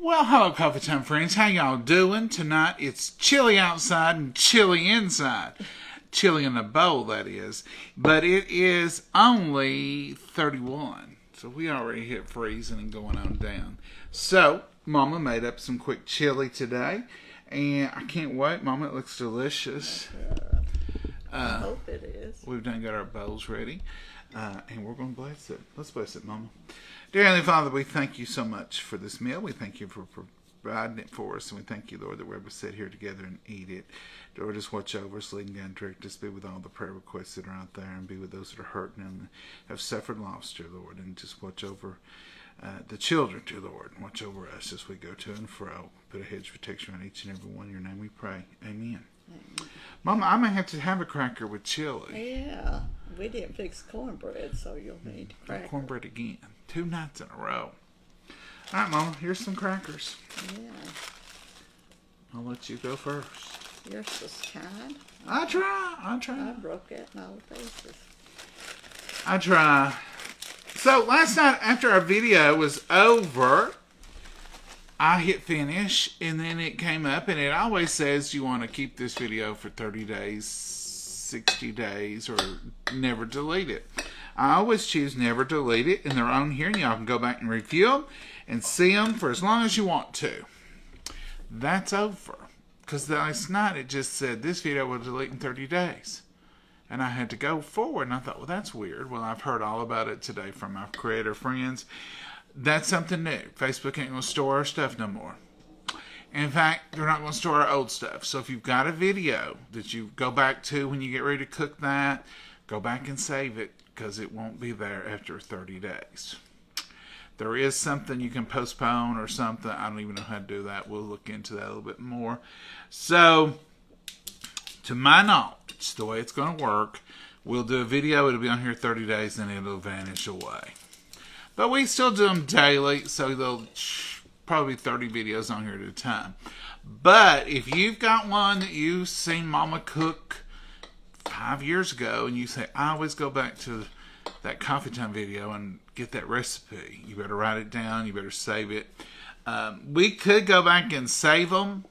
Well, hello, Coffee Time friends. How y'all doing? Tonight it's chilly outside and chilly inside. Chilly in a bowl, that is. But it is only 31. So we already hit freezing and going on down. So, Mama made up some quick chili today. And I can't wait, Mama. It looks delicious. I hope it is. We've done got our bowls ready. And we're going to bless it. Let's bless it, Mama. Dear Heavenly Father, we thank you so much for this meal. We thank you for providing it for us. And we thank you, Lord, that we're able to sit here together and eat it. Lord, just watch over us, lead and guide, direct us, be with all the prayer requests that are out there, and be with those that are hurting and have suffered loss, dear Lord. And just watch over the children, dear Lord. Watch over us as we go to and fro. Put a hedge of protection on each and every one. In your name we pray. Amen. Amen. Mama, I may have to have a cracker with chili. Yeah. We didn't fix cornbread, so you'll need crackers. Cornbread again. 2 nights in a row. All right, Mama, here's some crackers. Yeah. I'll let you go first. You're so kind. I try. I broke it in all pieces. I try. So last night after our video was over, I hit finish and then it came up and it always says you want to keep this video for 30 days, 60 days, or never delete it. I always choose never delete it, and they're on here and y'all can go back and review them and see them for as long as you want to. That's over. Because last night it just said this video will delete in 30 days. And I had to go forward and I thought, well, that's weird. Well, I've heard all about it today from my creator friends. That's something new. Facebook ain't going to store our stuff no more. In fact, they're not going to store our old stuff. So if you've got a video that you go back to when you get ready to cook that, go back and save it because it won't be there after 30 days. There is something you can postpone or something. I don't even know how to do that. We'll look into that a little bit more. So, to my knowledge, the way it's going to work, we'll do a video. It'll be on here 30 days and it'll vanish away. But we still do them daily, so there'll probably be 30 videos on here at a time. But if you've got one that you've seen Mama cook 5 years ago and you say, I always go back to that coffee time video and get that recipe, you better write it down, you better save it. We could go back and save them.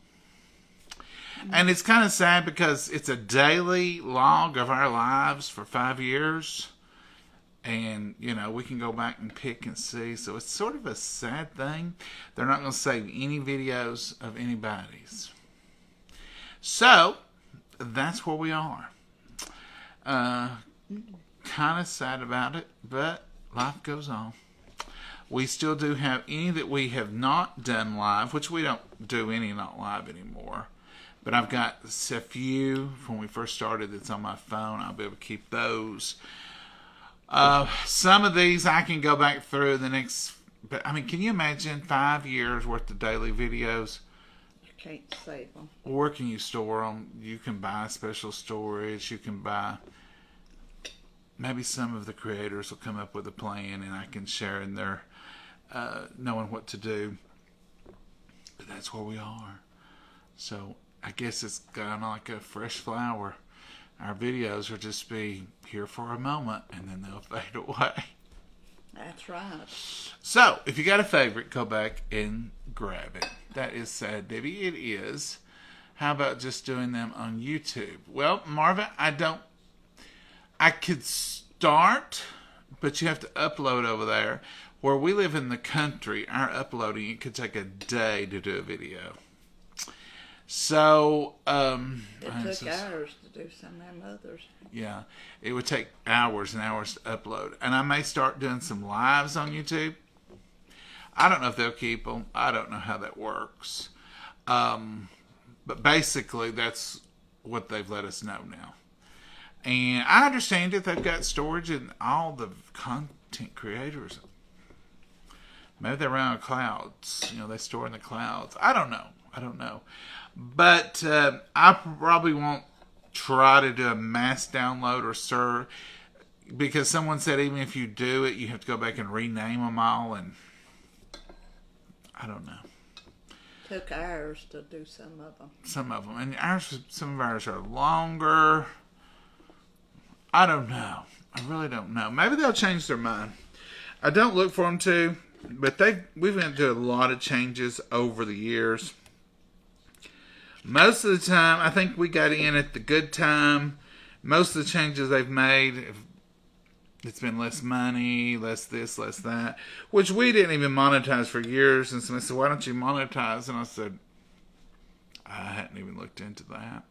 And it's kind of sad because it's a daily log of our lives for 5 years. And, you know, we can go back and pick and see. So it's sort of a sad thing. They're not going to save any videos of anybody's. So, that's where we are. Kind of sad about it, but life goes on. We still do have any that we have not done live, which we don't do any not live anymore. But I've got a few from when we first started that's on my phone. I'll be able to keep those. Some of these I can go back through the next, but I mean, can you imagine 5 years worth of daily videos? You can't save them. Where can you store them? You can buy special storage. You can buy, maybe some of the creators will come up with a plan and I can share in their knowing what to do. But that's where we are. So I guess it's kind of like a fresh flower. Our videos will just be here for a moment and then they'll fade away. That's right. So, if you got a favorite, go back and grab it. That is sad, Debbie. It is. How about just doing them on YouTube? Well, Marvin, I could start, but you have to upload over there. Where we live in the country, our uploading, it could take a day to do a video. So, it took hours to do some of them others. Yeah, it would take hours and hours to upload. And I may start doing some lives on YouTube. I don't know if they'll keep them. I don't know how that works. But basically, that's what they've let us know now. And I understand that they've got storage in all the content creators. Maybe they're around clouds. You know, they store in the clouds. I don't know. But I probably won't try to do a mass download or serve, because someone said even if you do it, you have to go back and rename them all, and I don't know. Took hours to do some of them. And some of ours are longer. I don't know. I really don't know. Maybe they'll change their mind. I don't look for them to. but we've been through a lot of changes over the years. Most of the time, I think we got in at the good time. Most of the changes they've made, it's been less money, less this, less that, which we didn't even monetize for years. And somebody said, why don't you monetize? And I said, I hadn't even looked into that.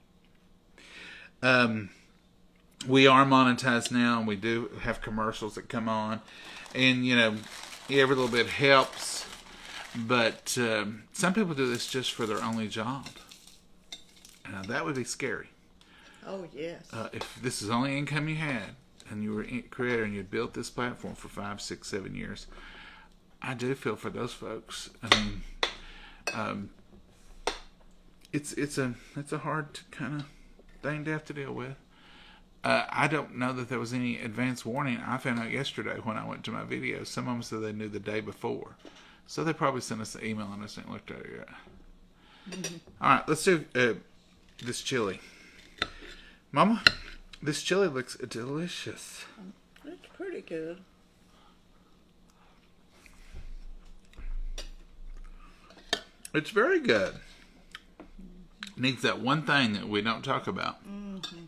We are monetized now, and we do have commercials that come on. And, every little bit helps. But some people do this just for their only job. That would be scary. Oh, yes. If this is the only income you had, and you were a creator and you built this platform for 5, 6, 7 years, I do feel for those folks. I mean, it's a hard kind of thing to have to deal with. I don't know that there was any advance warning. I found out yesterday when I went to my videos. Some of them said they knew the day before. So they probably sent us an email and I just didn't look at it yet. Mm-hmm. All right, let's do this chili. Mama, this chili looks delicious. It's pretty good. It's very good. Needs that one thing that we don't talk about. Mm-hmm.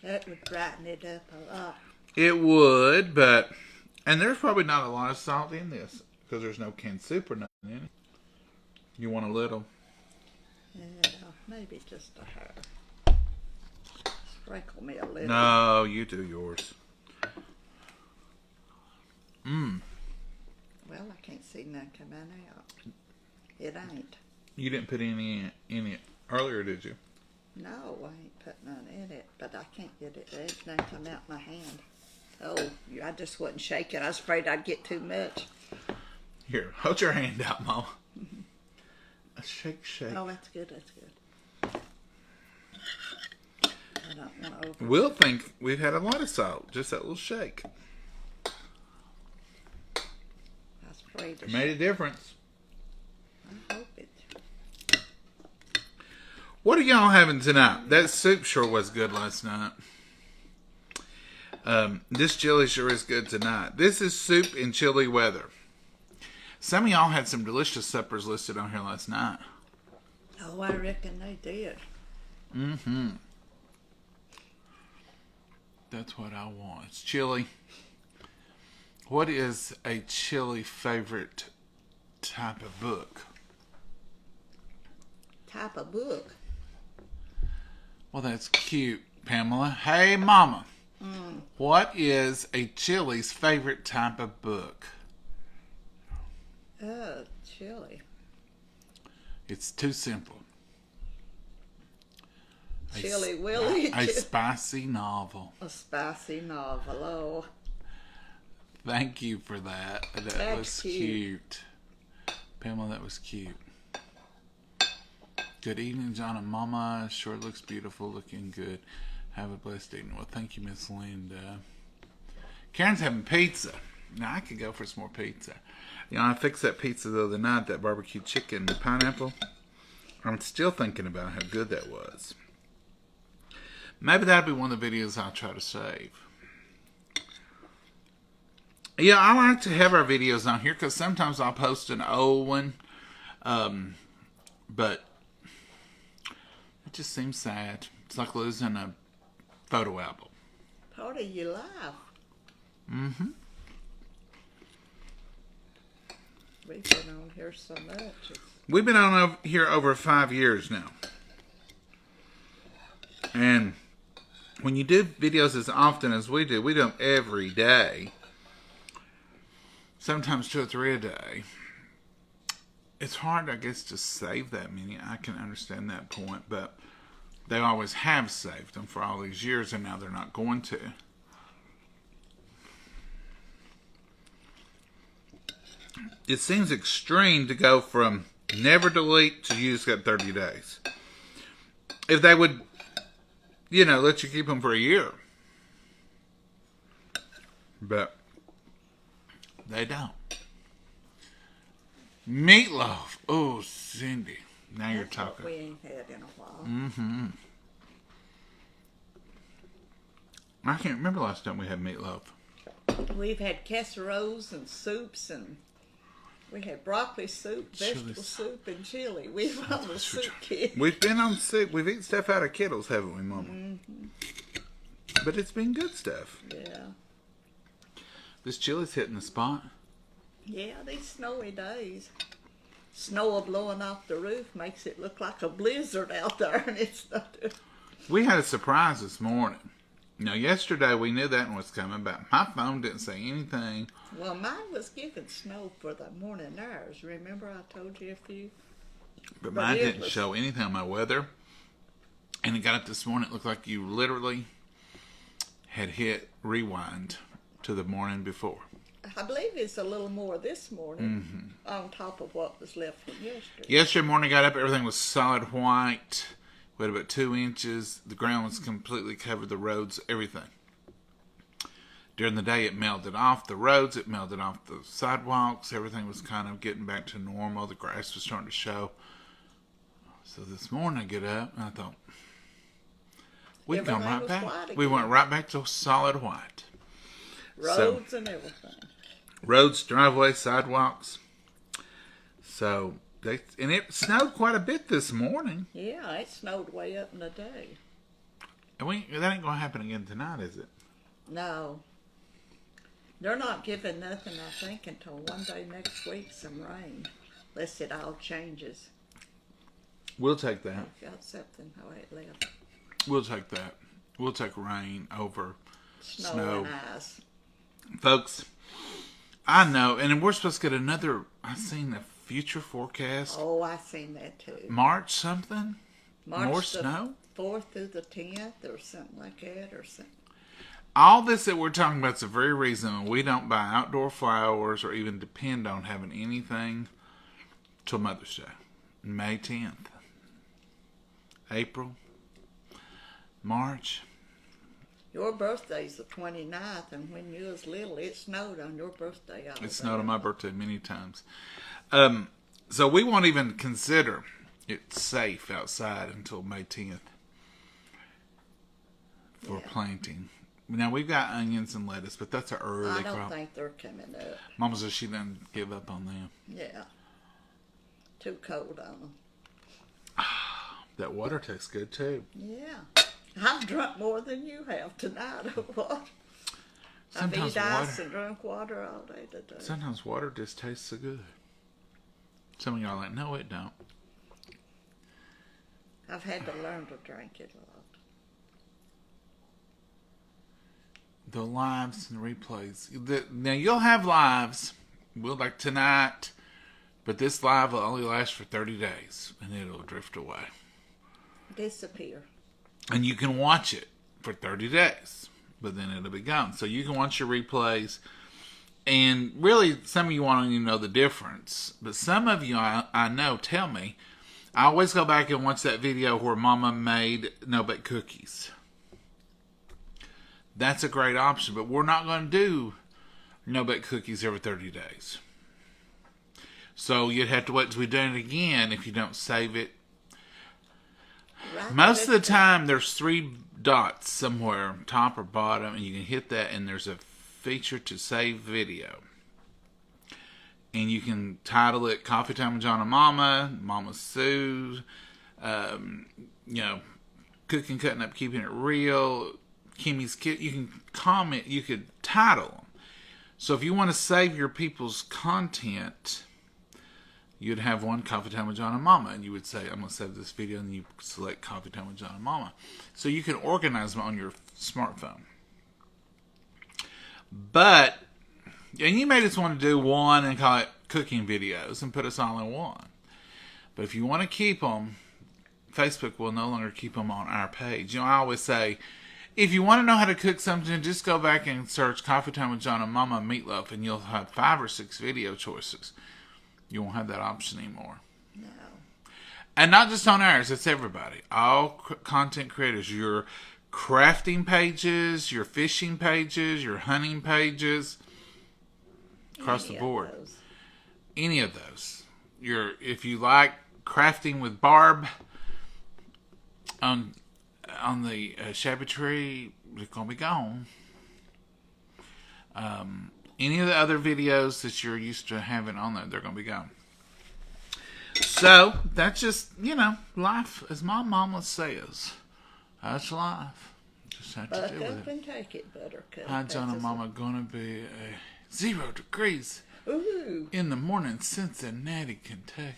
That would brighten it up a lot. It would, and there's probably not a lot of salt in this because there's no canned soup or nothing in it. You want a little? Yeah, maybe just a hair. Sprinkle me a little. No, you do yours. Well, I can't see none coming out. It ain't. You didn't put any in it earlier, did you? No, I ain't put none in it, but I can't get it. It doesn't come out my hand. Oh, I just wasn't shaking. I was afraid I'd get too much. Here, hold your hand out, Mama. Shake, shake. Oh, that's good. That's good. I don't want to over. We'll think we've had a lot of salt. Just that little shake. I was afraid to It made a difference. I hope it. What are y'all having tonight? That soup sure was good last night. This chili sure is good tonight. This is soup in chilly weather. Some of y'all had some delicious suppers listed on here last night. Oh, I reckon they did. Mm-hmm. That's what I want. It's chili. What is a chili favorite type of book? Type of book? Well, that's cute, Pamela. Hey, Mama. What is a chili's favorite type of book? Chili. It's too simple. Chili Willy. A spicy novel. A spicy novel. Oh. Thank you for that. That That's was cute. Pamela, that was cute. Good evening, John and Momma. Sure looks beautiful. Looking good. Have a blessed evening. Well, thank you, Miss Linda. Karen's having pizza. Now, I could go for some more pizza. I fixed that pizza the other night, that barbecue chicken with pineapple. I'm still thinking about how good that was. Maybe that'll be one of the videos I'll try to save. Yeah, I like to have our videos on here because sometimes I'll post an old one. But it just seems sad. It's like losing a photo album. Part of your life. Mm-hmm. We've been on here so much. We've been on here over 5 years now. And when you do videos as often as we do them every day, sometimes 2 or 3 a day, it's hard, I guess, to save that many. I can understand that point, but they always have saved them for all these years, and now they're not going to. It seems extreme to go from never delete to you just got 30 days. If they would, let you keep them for a year. But they don't. Meatloaf. Oh, Cindy. Now you're talking. What we ain't had in a while. Mm-hmm. I can't remember last time we had meatloaf. We've had casseroles and soups, and we had broccoli soup, vegetable soup, and chili. We've on the soup kit. We've been on soup. We've eaten stuff out of kettles, haven't we, Mama? Mm-hmm. But it's been good stuff. Yeah. This chili's hitting the spot. Yeah, these snowy days. Snow blowing off the roof makes it look like a blizzard out there, and it's not. We had a surprise this morning. Now, yesterday we knew that one was coming, but my phone didn't say anything. Well, mine was giving snow for the morning hours. Remember I told you a few? But mine didn't show anything on my weather. And it got up this morning, it looked like you literally had hit rewind to the morning before. I believe it's a little more this morning on top of what was left from yesterday. Yesterday morning, got up, everything was solid white. We had about 2 inches. The ground was completely covered, the roads, everything. During the day, it melted off the roads, it melted off the sidewalks. Everything was kind of getting back to normal. The grass was starting to show. So this morning, I get up, and I thought, we've gone right back. We went right back to solid white. Roads and everything. Roads, driveways, sidewalks. So, and it snowed quite a bit this morning. Yeah, it snowed way up in the day. And that ain't going to happen again tonight, is it? No. They're not giving nothing, I think, until one day next week, some rain. Unless it all changes. We'll take that. I've got something. Oh, it left. We'll take that. We'll take rain over snow and ice. Folks, I know, and we're supposed to get another, I seen a future forecast. Oh, I seen that too. March something? More snow? 4th through the 10th or something like that or something. All this that we're talking about is the very reason we don't buy outdoor flowers or even depend on having anything till Mother's Day. May 10th. April. March. Your birthday's the 29th, and when you was little, it snowed on your birthday. It snowed on my birthday many times. So we won't even consider it safe outside until May 10th for planting. Now, we've got onions and lettuce, but that's an early crop. I don't think they're coming up. Mama says she doesn't give up on them. Yeah. Too cold on them. That water tastes good, too. Yeah. I've drunk more than you have tonight of water. Sometimes I've eaten ice and drunk water all day today. Sometimes water just tastes so good. Some of y'all are like, no, it don't. I've had to learn to drink it a lot. The lives and replays. Now, you'll have lives. We'll like tonight. But this live will only last for 30 days. And it'll drift away. Disappear. And you can watch it for 30 days. But then it'll be gone. So you can watch your replays. And really, some of you want to know the difference. But some of you, I know, tell me. I always go back and watch that video where Mama made no-bake cookies. That's a great option. But we're not going to do no-bake cookies every 30 days. So you'd have to wait till we do it again if you don't save it. Right. Most of the time, there's 3 dots somewhere, top or bottom, and you can hit that, and there's a feature to save video. And you can title it Coffee Time with John and Momma, Mama Sue, Cooking, Cutting Up, Keeping It Real, Kimmy's Kit. You can comment, you could title them. So if you want to save your people's content, you'd have one Coffee Time with John and Momma, and you would say, I'm going to save this video, and you select Coffee Time with John and Momma. So you can organize them on your smartphone. But, and you may just want to do one and call it cooking videos and put us all in one. But if you want to keep them, Facebook will no longer keep them on our page. I always say, if you want to know how to cook something, just go back and search Coffee Time with John and Momma Meatloaf, and you'll have 5 or 6 video choices. You won't have that option anymore. No. And not just on ours, it's everybody. All content creators. Your crafting pages, your fishing pages, your hunting pages. Across the board. Any of those. If you like crafting with Barb on the Shabby Tree, it's going to be gone. Any of the other videos that you're used to having on there, they're going to be gone. So, that's just, life, as my mama says. That's life. Just have to deal with Buttercup it. and take it, Buttercup. Hi, John and Momma. Gonna be 0 degrees Ooh. in the morning, Cincinnati, Kentucky.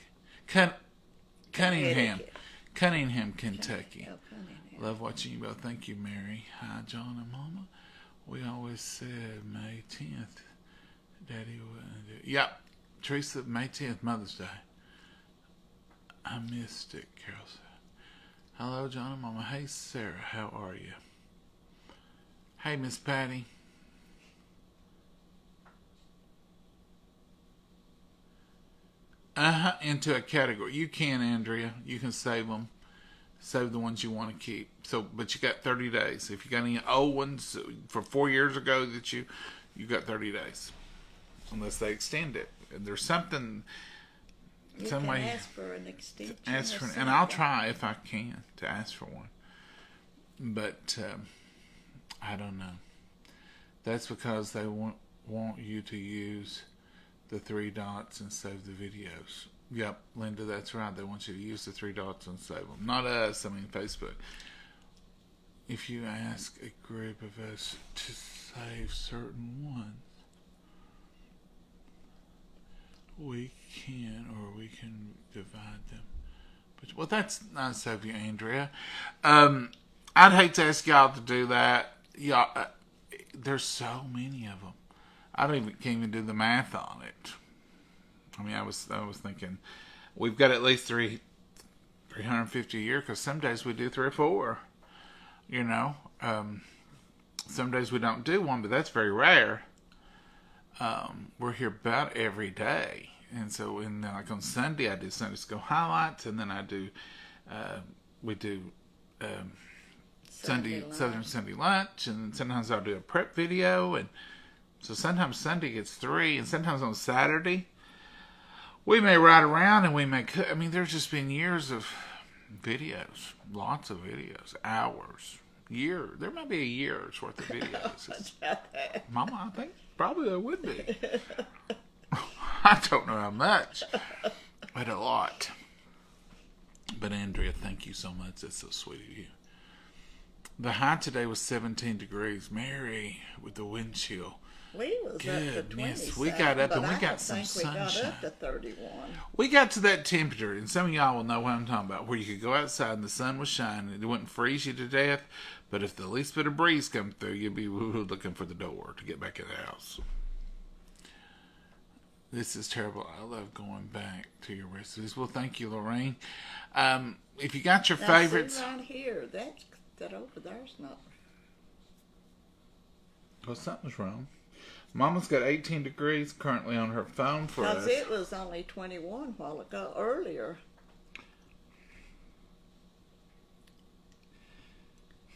Cunningham, Kentucky. Oh, Cunningham. Love watching you both. Thank you, Mary. Hi, John and Momma. We always said May 10th. Daddy wouldn't do it. Yep. Teresa, May 10th, Mother's Day. I missed it, Carol said. Hello, John and Momma. Hey, Sarah. How are you? Hey, Miss Patty. Into a category. You can, Andrea. You can save them. Save the ones you want to keep. So, but you got 30 days. If you got any old ones for 4 years ago that you got 30 days, unless they extend it. And there's something. You some can way. ask for an extension. And I'll try if I can to ask for one. But I don't know. That's because they want you to use the 3 dots and save the videos. Yep, Linda, that's right. They want you to use the 3 dots and save them. Not us, I mean Facebook. If you ask a group of us to save certain ones, we can divide them. But, well, that's nice of you, Andrea. I'd hate to ask y'all to do that. Y'all, there's so many of them. I can't even do the math on it. I mean, I was thinking we've got at least 350 a year because some days we do 3 or 4. Some days we don't do one, but that's very rare. We're here about every day. And so, like on Sunday, I do Sunday School highlights, and then I do, we do Southern Sunday lunch, and sometimes I'll do a prep video, and so sometimes Sunday gets 3, and sometimes on Saturday, we may ride around and we may cook. I mean, there's just been years of videos, lots of videos, hours, years. There might be a year's worth of videos. Mama, I think probably there would be. I don't know how much, but a lot. But Andrea, thank you so much. That's so sweet of you. The high today was 17 degrees. Mary, with the wind chill. We was up to 20. We got up and we got some sunshine. We got up to 31. We got to that temperature, and some of y'all will know what I'm talking about, where you could go outside and the sun was shining. It wouldn't freeze you to death, but if the least bit of breeze come through, you'd be looking for the door to get back in the house. This is terrible. I love going back to your recipes. Well, thank you, Lorraine. If you got your favorites, see right here, that over there's not. Well, something's wrong. Mama's got 18 degrees currently on her phone for us. Because it was only 21 while ago, earlier.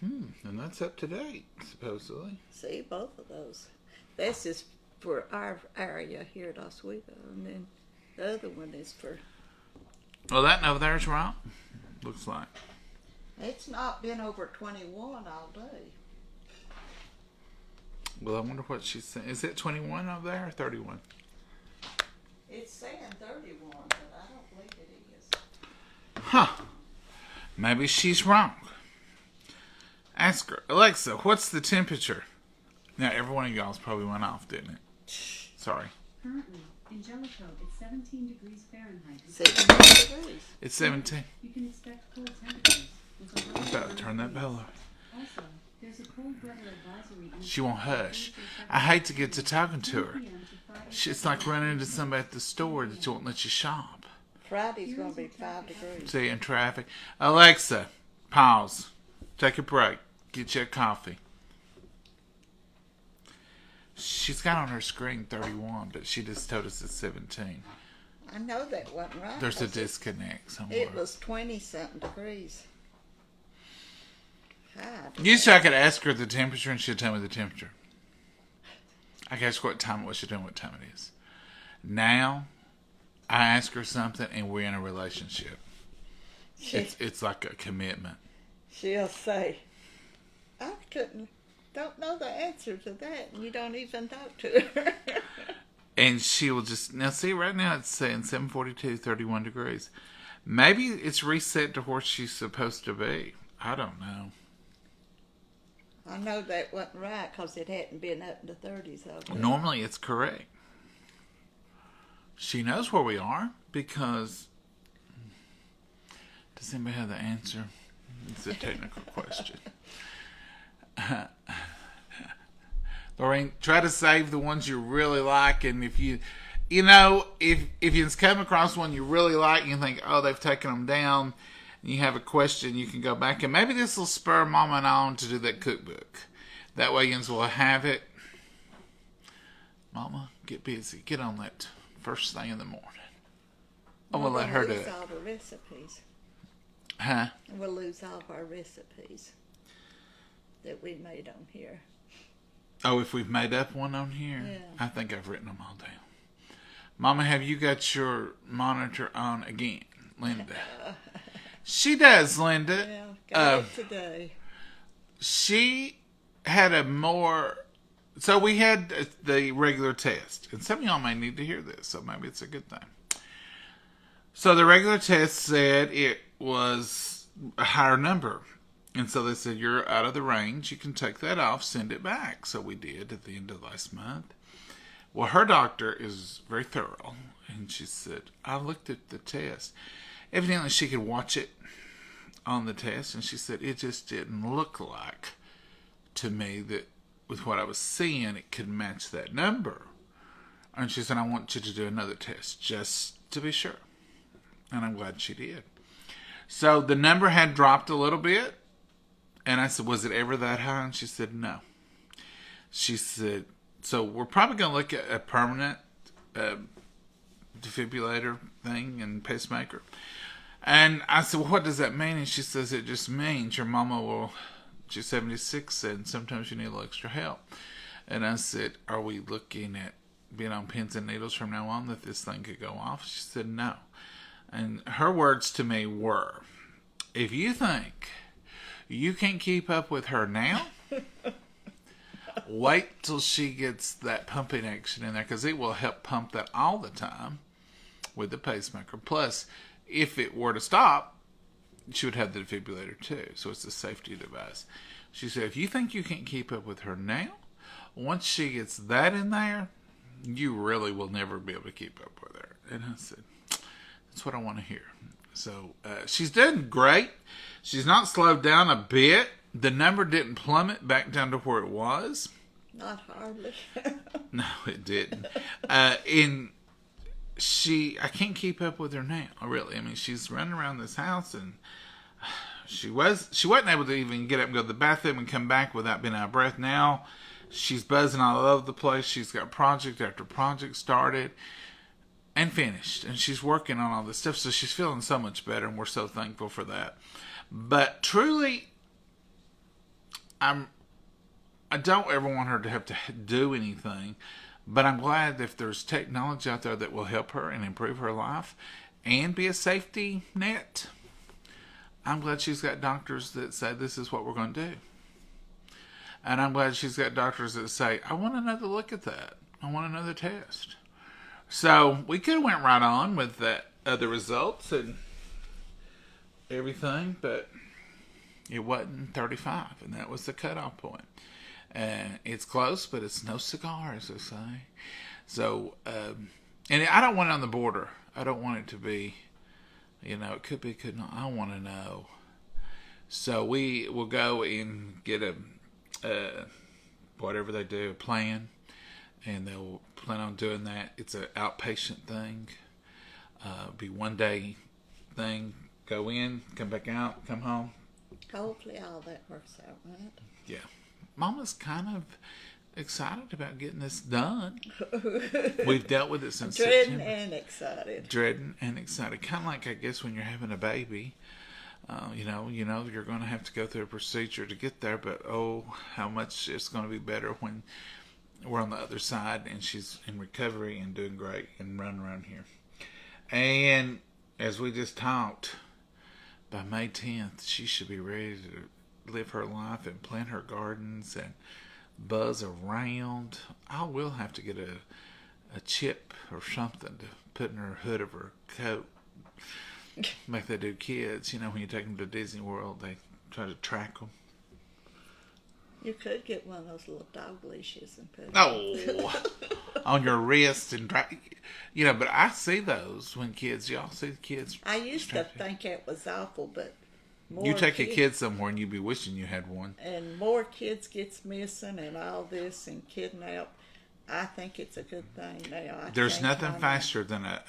And that's up to date, supposedly. See, both of those. This is for our area here at Oswego, and then the other one is for... Well, that over there's right. Looks like. It's not been over 21 all day. Well, I wonder what she's saying. Is it 21 over there or 31? It's saying 31, but I don't believe it is. Huh. Maybe she's wrong. Ask her. Alexa, what's the temperature? Now, every one of y'all's probably went off, didn't it? Sorry. Currently, in Jellicoe, it's 17 degrees Fahrenheit. 17 degrees. It's 17. You can expect cold temperatures. I'm about to turn that bell off. Also, there's a cold weather advisory. She won't hush. I hate to get to talking to her. It's like running into somebody at the store that won't let you shop. Friday's going to be 5 degrees. See, in traffic. Alexa, pause. Take a break. Get you a coffee. She's got on her screen 31, but she just told us it's 17. I know that wasn't right. There's a disconnect somewhere. It was 20-something degrees. God. Usually I could ask her the temperature and she'd tell me the temperature. I guess what time it was, she'd tell me what time it is. Now, I ask her something and we're in a relationship. It's like a commitment. She'll say, I couldn't don't know the answer to that, and you don't even talk to her. And she will just, now see, right now it's saying 7:42, 31 degrees. Maybe it's reset to where she's supposed to be. I don't know. I know that wasn't right because it hadn't been up in the 30s all day. Normally it's correct. She knows where we are because, does anybody have the answer? It's a technical question. Lorraine, try to save the ones you really like, and if you come across one you really like and you think, oh, they've taken them down, and you have a question, you can go back, and maybe this will spur Mama and I on to do that cookbook. That way Jens will have it. Mama, get busy. Get on that first thing in the morning. Oh, we'll let her do it. We'll lose all the recipes. Huh? We'll lose all of our recipes that we made on here. Oh, if we've made up one on here? Yeah. I think I've written them all down. Mama, have you got your monitor on again, Linda? She does, Linda. Yeah, got it today. She had a more... So we had the regular test. And some of y'all may need to hear this, so maybe it's a good thing. So the regular test said it was a higher number. And so they said, you're out of the range. You can take that off, send it back. So we did at the end of last month. Well, her doctor is very thorough. And she said, I looked at the test. Evidently, she could watch it on the test. And she said, it just didn't look like to me that with what I was seeing, it could match that number. And she said, I want you to do another test just to be sure. And I'm glad she did. So the number had dropped a little bit. And I said, was it ever that high? And she said, no. She said, so we're probably going to look at a permanent defibrillator thing and pacemaker. And I said, well, what does that mean? And she says, it just means your mama will, she's 76, and sometimes you need a little extra help. And I said, are we looking at being on pins and needles from now on that this thing could go off? She said, no. And her words to me were, if you think you can't keep up with her now, wait till she gets that pumping action in there, because it will help pump that all the time with the pacemaker. Plus, if it were to stop, she would have the defibrillator too. So it's a safety device. She said, if you think you can't keep up with her now, once she gets that in there, you really will never be able to keep up with her. And I said, that's what I want to hear. So she's doing great. She's not slowed down a bit. The number didn't plummet back down to where it was. Not hardly. No, it didn't. I can't keep up with her now, really. I mean, she's running around this house, and she wasn't able to even get up and go to the bathroom and come back without being out of breath. Now she's buzzing all over the place. She's got project after project started and finished, and she's working on all this stuff, so she's feeling so much better, and we're so thankful for that. But truly, I don't ever want her to have to do anything, but I'm glad if there's technology out there that will help her and improve her life and be a safety net. I'm glad she's got doctors that say this is what we're going to do. And I'm glad she's got doctors that say, I want another look at that. I want another test. So we could have went right on with that other results and everything, but it wasn't 35, and that was the cutoff point. And it's close, but it's no cigar, as they say. So, and I don't want it on the border. I don't want it to be, it could be, could not. I want to know. So we will go and get a whatever they do, a plan, and they'll plan on doing that. It's an outpatient thing. Be one day thing. Go in, come back out, come home. Hopefully all that works out right. Yeah. Mama's kind of excited about getting this done. We've dealt with it since Dreading September. and excited. Dreading and excited. Kind of like, I guess, when you're having a baby. You're going to have to go through a procedure to get there, but oh, how much it's going to be better when we're on the other side and she's in recovery and doing great and running around here. And as we just talked, by May 10th, she should be ready to live her life and plant her gardens. And buzz around. I will have to get a chip or something to put in her hood of her coat. Like they do kids. You know, when you take them to Disney World, they try to track them. You could get one of those little dog leashes and put it Oh, on your wrist and you know. But I see those when kids. Y'all see the kids. I used to think it was awful, but more You take a kid somewhere and you be wishing you had one. and more kids gets missing and all this and kidnapped. I think it's a good thing now. There's nothing faster than a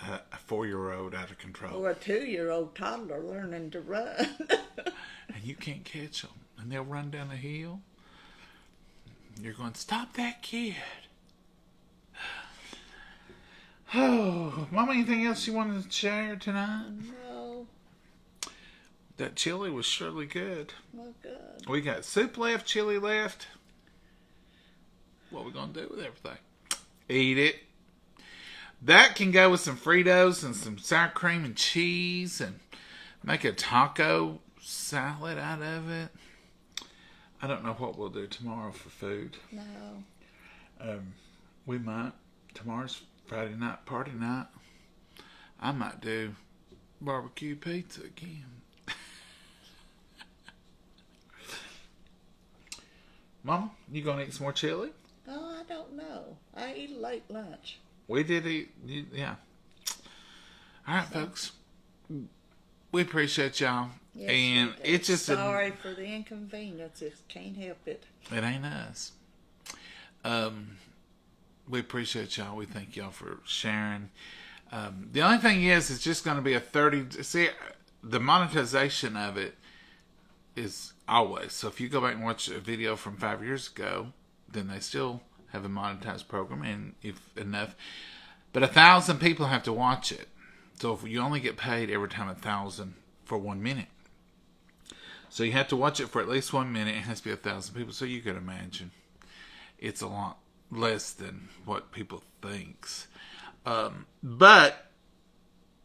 4-year-old out of control. Or a 2-year-old toddler learning to run. And you can't catch them. And they'll run down the hill. You're going, stop that kid. Oh, Mama, anything else you wanted to share tonight? No, That chili was surely good. well, good. We got soup left, chili left. What are we going to do with everything? Eat it. That can go with some Fritos and some sour cream and cheese and make a taco salad out of it. I don't know what we'll do tomorrow for food. No. We might. Tomorrow's Friday night, party night. I might do barbecue pizza again. Mama, you gonna eat some more chili? Oh, I don't know. I eat a late lunch. We did eat, yeah. All right, folks. We appreciate y'all. Yes, and we do. it's just sorry for the inconvenience. Just can't help it. It ain't us. We appreciate y'all. We thank y'all for sharing. The only thing is, it's just going to be a 30. See, the monetization of it is always. So if you go back and watch a video from 5 years ago, then they still have a monetized program, and if enough. But 1,000 people have to watch it. So if you only get paid every time 1,000 for 1 minute. So you have to watch it for at least 1 minute. It has to be 1,000 people. So you could imagine it's a lot less than what people thinks. But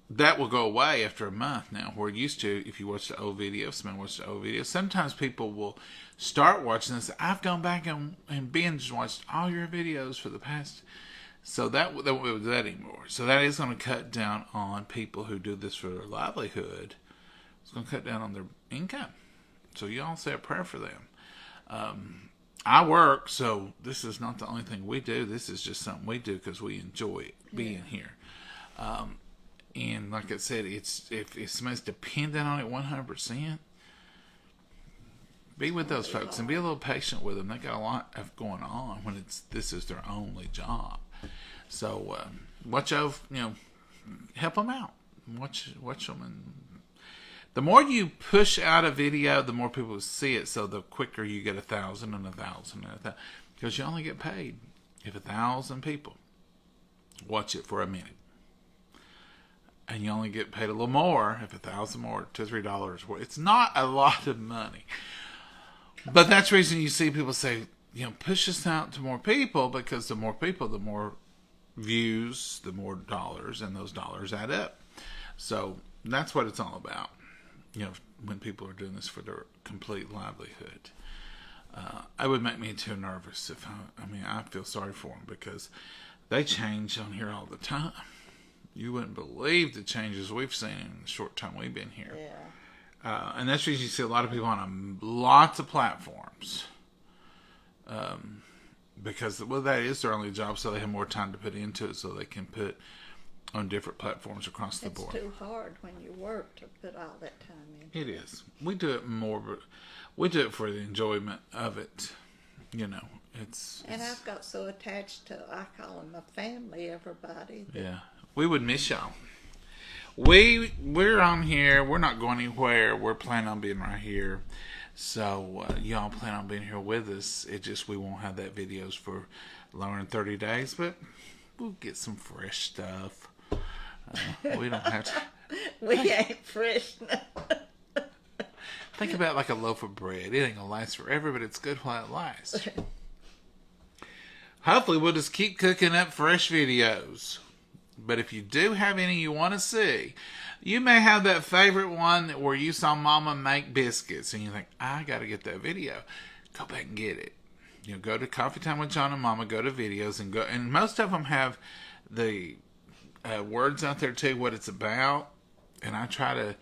that will go away after a month now. Where it used to, if you watch the old videos, someone watched the old videos, sometimes people will start watching this. I've gone back and binge watched all your videos for the past. So that won't do that anymore. So that is going to cut down on people who do this for their livelihood. It's going to cut down on their income. So you all say a prayer for them. I work, so this is not the only thing we do. This is just something we do because we enjoy being here. And like I said, if somebody's dependent on it 100%, be with those folks and be a little patient with them. They got a lot of going on when this is their only job. So watch out, help them out. Watch them, and the more you push out a video, the more people see it. So the quicker you get 1,000 and 1,000 and 1,000, because you only get paid if 1,000 people watch it for a minute, and you only get paid a little more if 1,000 more, $2 or $3. It's not a lot of money, but that's the reason you see people say, push this out to more people, because the more people, the more views, the more dollars, and those dollars add up. So that's what it's all about. When people are doing this for their complete livelihood. It would make me too nervous if I feel sorry for them, because they change on here all the time. You wouldn't believe the changes we've seen in the short time we've been here. Yeah. And that's because you see a lot of people on lots of platforms. Because, that is their only job, so they have more time to put into it, so they can put on different platforms across the board. It's too hard when you work to put all that time in. It is. We do it more, but we do it for the enjoyment of it. It's. And I've got so attached to, I call them a family, everybody. Yeah. We would miss y'all. We're on here. We're not going anywhere. We're planning on being right here. So y'all plan on being here with us. It just, we won't have that videos for longer than 30 days, but we'll get some fresh stuff. We don't have to. We ain't fresh. Think about like a loaf of bread. It ain't gonna last forever, but it's good while it lasts. Hopefully we'll just keep cooking up fresh videos. But if you do have any you want to see, you may have that favorite one where you saw Mama make biscuits and you think, I got to get that video. Go back and get it. go to Coffee Time with John and Mama, go to videos, and most of them have the words out there too, what it's about. And I try to,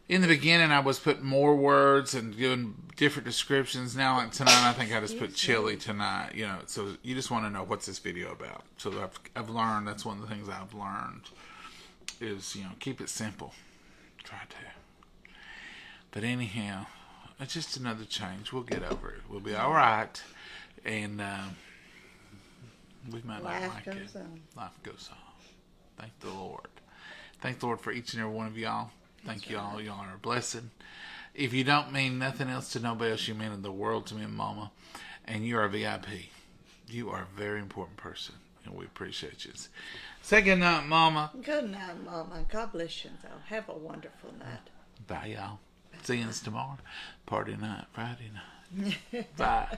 in the beginning, I was putting more words and doing different descriptions. Now, like tonight, I think I just put chili tonight. So you just want to know what's this video about. So I've learned, that's one of the things I've learned is, keep it simple. Try to. But anyhow, it's just another change. We'll get over it. We'll be all right. And we might not Life like goes it. on. Life goes on. Thank the Lord. Thank the Lord for each and every one of y'all. Thank you all. Y'all are a blessing. If you don't mean nothing else to nobody else, you mean the world to me and Mama. And you are a VIP. You are a very important person. And we appreciate you. Say good night, Mama. Good night, Mama. God bless you, though. Have a wonderful night. Bye, y'all. See you tomorrow. Party night, Friday night. Bye.